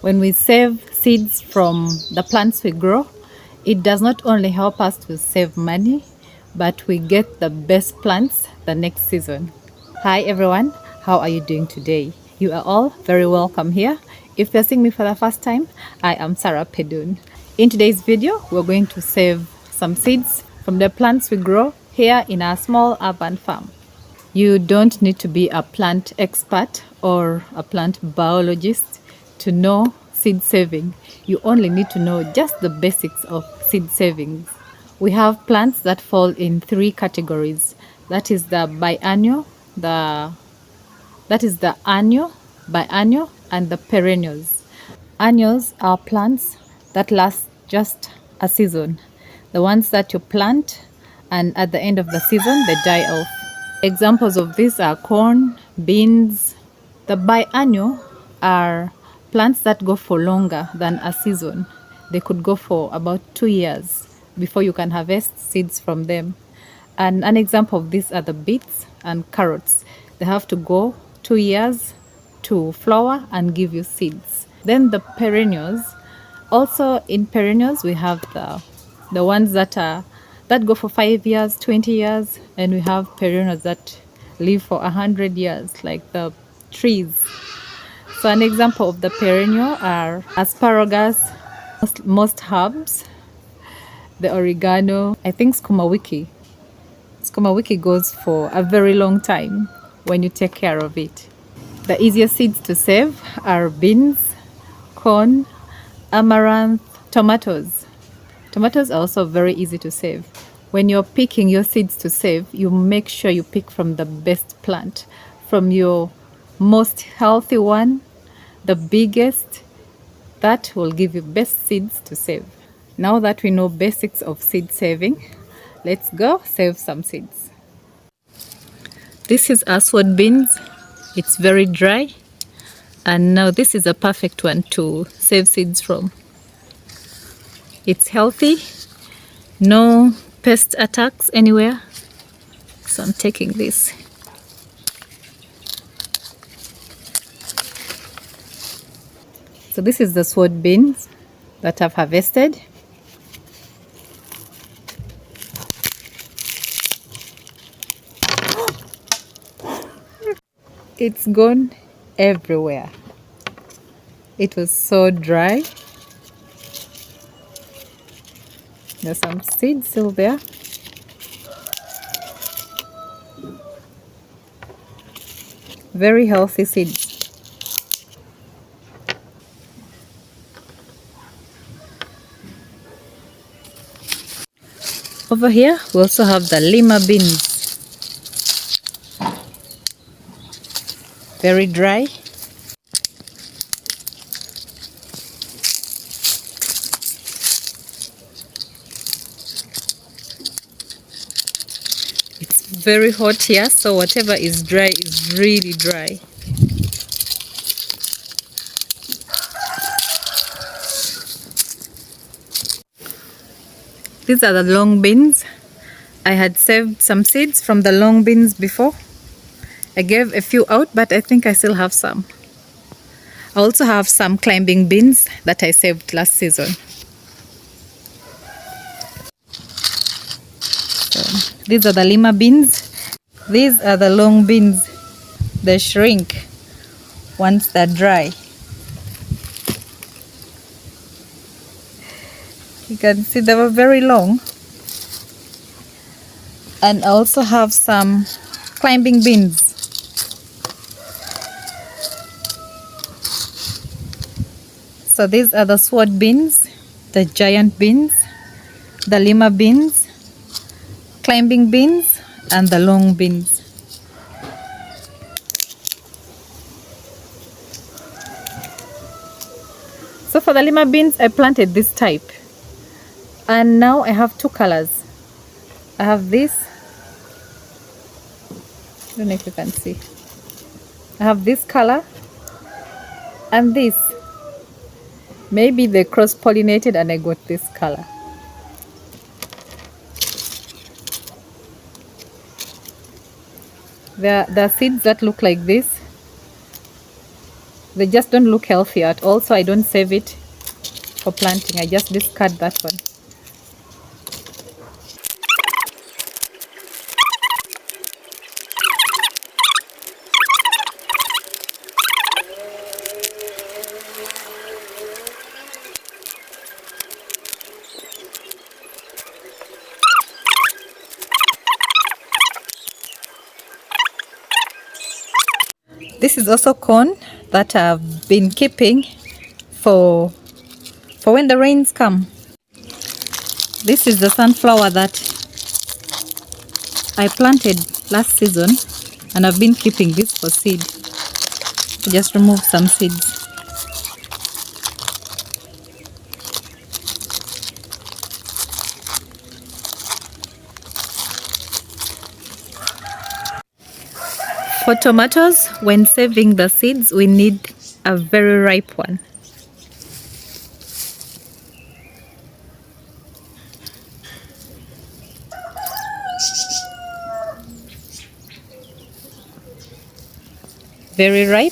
When we save seeds from the plants we grow, it does not only help us to save money, but we get the best plants the next season. Hi everyone, how are you doing today? You are all very welcome here. If you're seeing me for the first time, I am Sarah Pedun. In today's video, we're going to save some seeds from the plants we grow here in our small urban farm. You don't need to be a plant expert or a plant biologist to know seed saving. You only need to know just the basics of seed savings. We have plants that fall in three categories. That is the biennial, annual, biennial, and the perennials. Annuals are plants that last just a season. The ones that you plant and at the end of the season they die off. Examples of these are corn, beans. The biennial are plants that go for longer than a season. They could go for about 2 years before you can harvest seeds from them. And an example of these are the beets and carrots. They have to go 2 years to flower and give you seeds. Then the perennials. Also in perennials we have the ones that go for 5 years, 20 years, and we have perennials that live for 100 years, like the trees. So an example of the perennial are asparagus, most herbs, the oregano. I think skuma wiki. Skuma wiki goes for a very long time when you take care of it. The easiest seeds to save are beans, corn, amaranth, tomatoes. Tomatoes are also very easy to save. When you're picking your seeds to save, you make sure you pick from the best plant, from your most healthy one, the biggest. That will give you best seeds to save. Now that we know basics of seed saving, let's go save some seeds. This is sword beans. It's very dry, and now this is a perfect one to save seeds from. It's healthy, no pest attacks anywhere, so I'm taking this. So this is the sword beans that I've harvested. It's gone everywhere. It was so dry. There's some seeds still there. Very healthy seeds. Over here we also have the lima beans. Very dry. It's very hot here, so whatever is dry is really dry. These are the long beans. I had saved some seeds from the long beans before. I gave a few out, but I think I still have some. I also have some climbing beans that I saved last season. So, these are the lima beans. These are the long beans. They shrink once they're dry. You can see they were very long. And I also have some climbing beans. So these are the sword beans, the giant beans, the lima beans, climbing beans, and the long beans. So for the lima beans, I planted this type. And now I have two colors. I have this. I don't know if you can see. I have this color and this. Maybe they cross-pollinated and I got this color. There are seeds that look like this. They just don't look healthy at all, so I don't save it for planting. I just discard that one. This is also corn that I've been keeping for when the rains come. This is the sunflower that I planted last season, and I've been keeping this for seed. Just remove some seeds. For tomatoes, when saving the seeds, we need a very ripe one. Very ripe.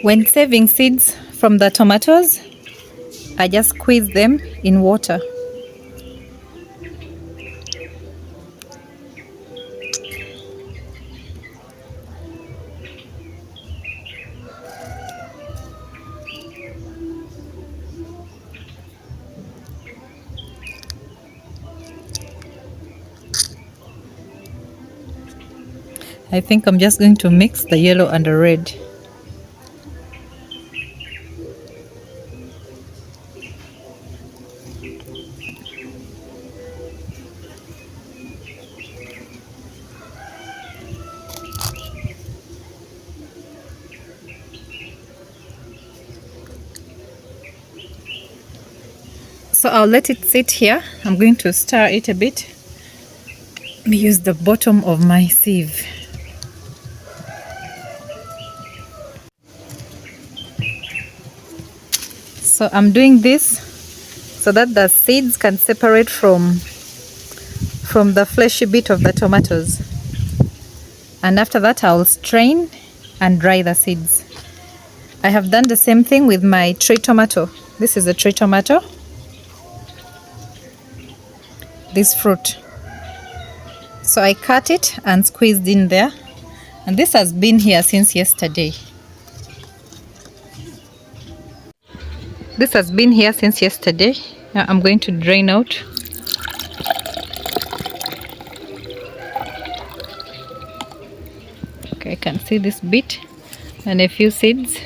When saving seeds from the tomatoes, I just squeeze them in water. I think I'm just going to mix the yellow and the red. So I'll let it sit here. I'm going to stir it a bit. Let me use the bottom of my sieve. So I'm doing this so that the seeds can separate from the fleshy bit of the tomatoes. And after that, I'll strain and dry the seeds. I have done the same thing with my tree tomato. This is a tree tomato. This fruit. So I cut it and squeezed in there. And this has been here since yesterday. This has been here since yesterday. Now I'm going to drain out. Okay, I can see this bit and a few seeds.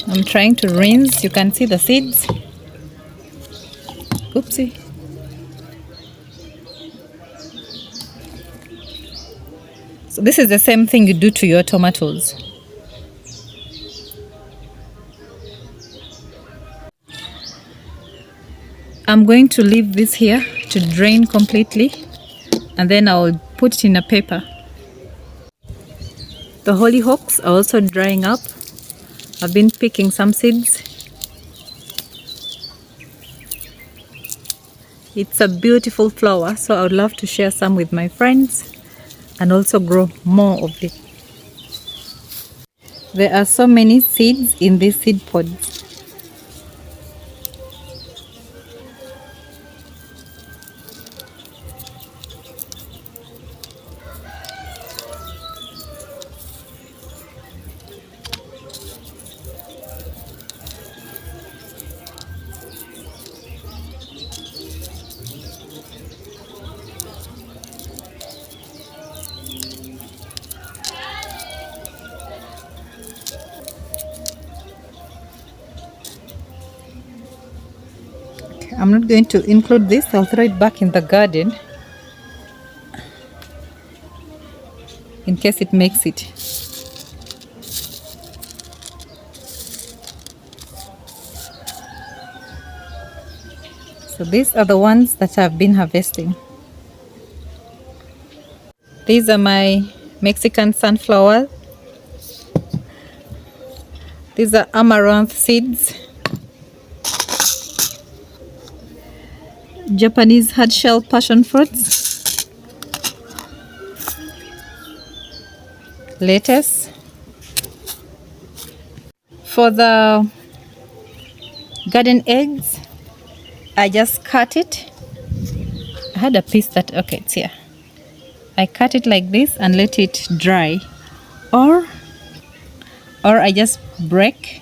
I'm trying to rinse. You can see the seeds. Oopsie. So this is the same thing you do to your tomatoes. I'm going to leave this here to drain completely, and then I'll put it in a paper. The hollyhocks are also drying up. I've been picking some seeds. It's a beautiful flower, so I would love to share some with my friends and also grow more of it. There are so many seeds in these seed pods. I'm not going to include this. I'll throw it back in the garden. in case it makes it. So these are the ones that I've been harvesting. These are my Mexican sunflower. These are amaranth seeds. Japanese hard-shell passion fruits. Lettuce. For the garden eggs, I just cut it. I had a piece that, okay, it's here. I cut it like this and let it dry. Or I just break.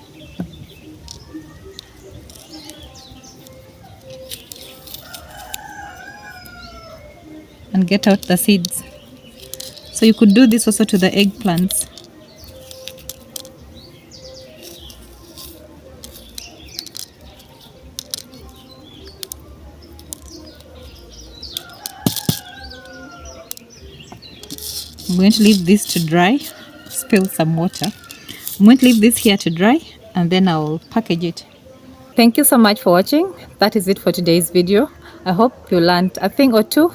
And get out the seeds. So you could do this also to the eggplants. I'm going to leave this to dry. Spill some water. I'm going to leave this here to dry and then I'll package it. Thank you so much for watching. That is it for today's video. I hope you learned a thing or two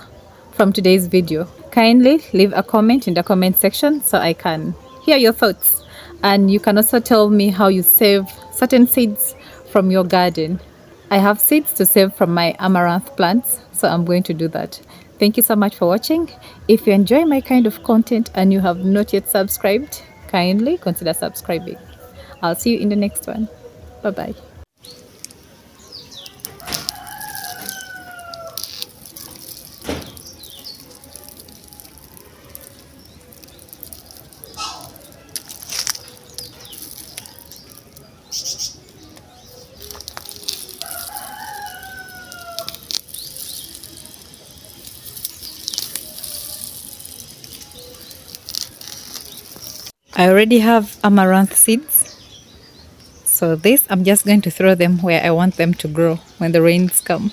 from today's video. Kindly leave a comment in the comment section so I can hear your thoughts. And you can also tell me how you save certain seeds from your garden. I have seeds to save from my amaranth plants, so I'm going to do that. Thank you so much for watching. If you enjoy my kind of content and you have not yet subscribed, kindly consider subscribing. I'll see you in the next one. Bye-bye. I already have amaranth seeds. So this, I'm just going to throw them where I want them to grow when the rains come.